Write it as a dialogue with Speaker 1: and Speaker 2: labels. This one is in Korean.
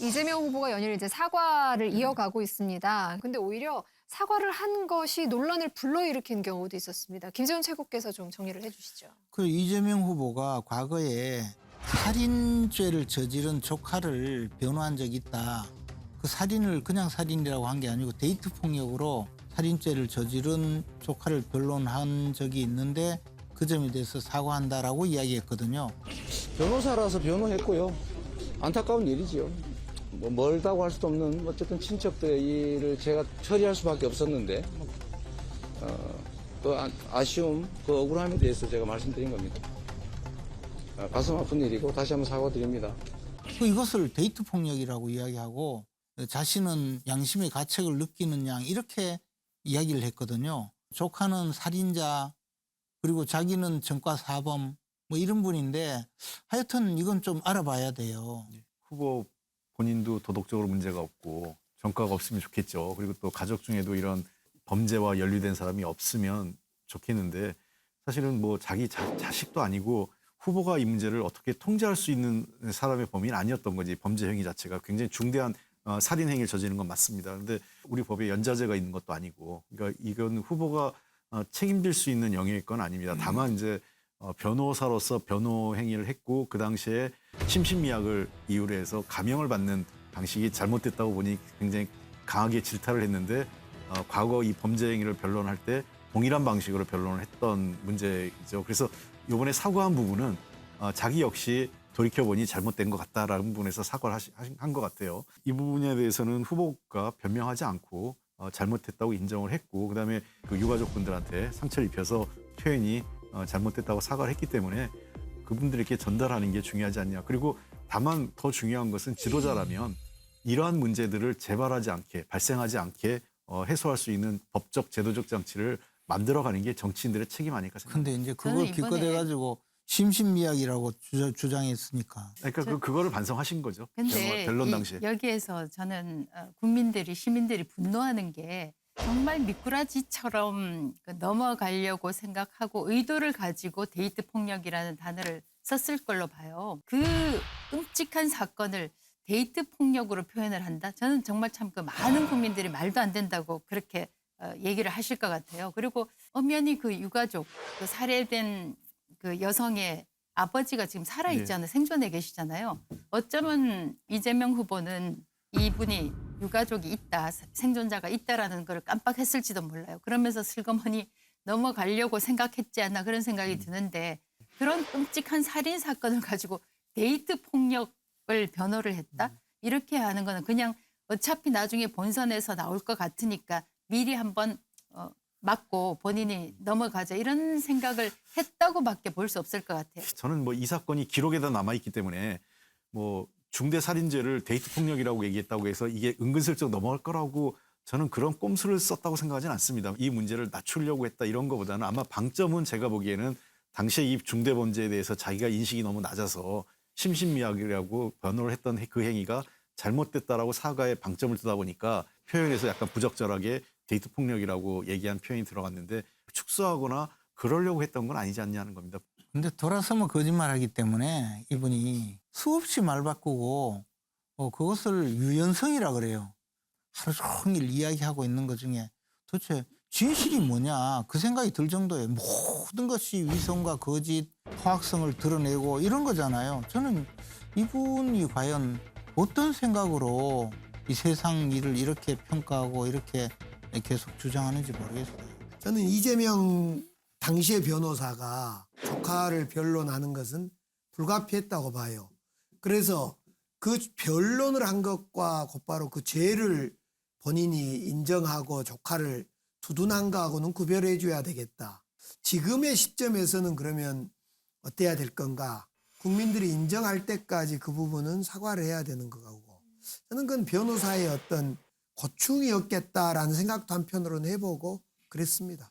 Speaker 1: 이재명 후보가 연일 이제 사과를 이어가고 있습니다. 근데 오히려 사과를 한 것이 논란을 불러일으킨 경우도 있었습니다. 김재원 최고께서 좀 정리를 해주시죠.
Speaker 2: 그 이재명 후보가 과거에 살인죄를 저지른 조카를 변호한 적이 있다. 그 살인을 그냥 살인이라고 한 게 아니고 데이트 폭력으로 살인죄를 저지른 조카를 변론한 적이 있는데 그 점에 대해서 사과한다라고 이야기했거든요.
Speaker 3: 변호사라서 변호했고요. 안타까운 일이지요. 뭐 멀다고 할 수도 없는 어쨌든 친척들의 일을 제가 처리할 수밖에 없었는데 그 아쉬움, 그 억울함에 대해서 제가 말씀드린 겁니다. 가슴 아픈 일이고 다시 한번 사과드립니다.
Speaker 2: 이것을 데이트 폭력이라고 이야기하고 자신은 양심의 가책을 느끼는 양 이렇게 이야기를 했거든요. 조카는 살인자 그리고 자기는 전과 사범 뭐 이런 분인데 하여튼 이건 좀 알아봐야 돼요.
Speaker 4: 후보 본인도 도덕적으로 문제가 없고 전과가 없으면 좋겠죠. 그리고 또 가족 중에도 이런 범죄와 연루된 사람이 없으면 좋겠는데 사실은 뭐 자기 자식도 아니고 후보가 이 문제를 어떻게 통제할 수 있는 사람의 범인은 아니었던 거지. 범죄 행위 자체가 굉장히 중대한 살인 행위를 저지르는 건 맞습니다. 그런데 우리 법에 연좌제가 있는 것도 아니고 그러니까 이건 후보가 책임질 수 있는 영역의 건 아닙니다. 다만 이제 변호사로서 변호 행위를 했고 그 당시에 심신미약을 이유로 해서 감형을 받는 방식이 잘못됐다고 보니 굉장히 강하게 질타를 했는데 과거 이 범죄 행위를 변론할 때 동일한 방식으로 변론을 했던 문제이죠. 그래서 이번에 사과한 부분은 자기 역시 돌이켜보니 잘못된 것 같다라는 부분에서 사과를 한 것 같아요. 이 부분에 대해서는 후보가 변명하지 않고 잘못했다고 인정을 했고 그다음에 그 유가족분들한테 상처를 입혀서 표현이 잘못됐다고 사과를 했기 때문에 그분들에게 전달하는 게 중요하지 않냐. 그리고 다만 더 중요한 것은 지도자라면 이러한 문제들을 재발하지 않게 발생하지 않게 해소할 수 있는 법적 제도적 장치를 만들어가는 게 정치인들의 책임 아닐까 생각합니다.
Speaker 2: 근데 이제 그걸 기껏해가지고 심신미약이라고 주장했으니까.
Speaker 4: 그러니까 그거를 반성하신 거죠.
Speaker 5: 근데
Speaker 4: 변론 당시에.
Speaker 5: 여기에서 저는 국민들이 시민들이 분노하는 게 정말 미꾸라지처럼 넘어가려고 생각하고 의도를 가지고 데이트 폭력이라는 단어를 썼을 걸로 봐요. 그 끔찍한 사건을 데이트 폭력으로 표현을 한다? 저는 정말 참 그 많은 국민들이 말도 안 된다고 그렇게 얘기를 하실 것 같아요. 그리고 엄연히 그 유가족, 그 살해된 그 여성의 아버지가 지금 살아있잖아요. 생존해 계시잖아요. 어쩌면 이재명 후보는 이분이 유가족이 있다, 생존자가 있다라는 걸 깜빡했을지도 몰라요. 그러면서 슬그머니 넘어가려고 생각했지 않나 그런 생각이 드는데 그런 끔찍한 살인 사건을 가지고 데이트 폭력을 변호를 했다? 이렇게 하는 거는 그냥 어차피 나중에 본선에서 나올 것 같으니까 미리 한번 맞고 본인이 넘어가자 이런 생각을 했다고밖에 볼 수 없을 것 같아요.
Speaker 4: 저는 뭐 이 사건이 기록에다 남아있기 때문에 뭐 중대 살인죄를 데이트 폭력이라고 얘기했다고 해서 이게 은근슬쩍 넘어갈 거라고 저는 그런 꼼수를 썼다고 생각하지는 않습니다. 이 문제를 낮추려고 했다 이런 거보다는 아마 방점은 제가 보기에는 당시에 이 중대 범죄에 대해서 자기가 인식이 너무 낮아서 심신미약이라고 변호를 했던 그 행위가 잘못됐다라고 사과에 방점을 두다 보니까 표현에서 약간 부적절하게 데이트 폭력이라고 얘기한 표현이 들어갔는데 축소하거나 그러려고 했던 건 아니지 않냐는 겁니다.
Speaker 2: 근데 돌아서면 거짓말하기 때문에 이분이 수없이 말 바꾸고 그것을 유연성이라 그래요. 하루 종일 이야기하고 있는 것 중에 도대체 진실이 뭐냐 그 생각이 들 정도에 모든 것이 위선과 거짓, 허황성을 드러내고 이런 거잖아요. 저는 이분이 과연 어떤 생각으로 이 세상 일을 이렇게 평가하고 이렇게 계속 주장하는지 모르겠어요.
Speaker 6: 저는 이재명 당시의 변호사가 조카를 변론하는 것은 불가피했다고 봐요. 그래서 그 변론을 한 것과 곧바로 그 죄를 본인이 인정하고 조카를 두둔한 거하고는 구별해 줘야 되겠다. 지금의 시점에서는 그러면 어때야 될 건가? 국민들이 인정할 때까지 그 부분은 사과를 해야 되는 거고 저는 그건 변호사의 어떤 고충이었겠다라는 생각도 한편으로는 해보고 그랬습니다.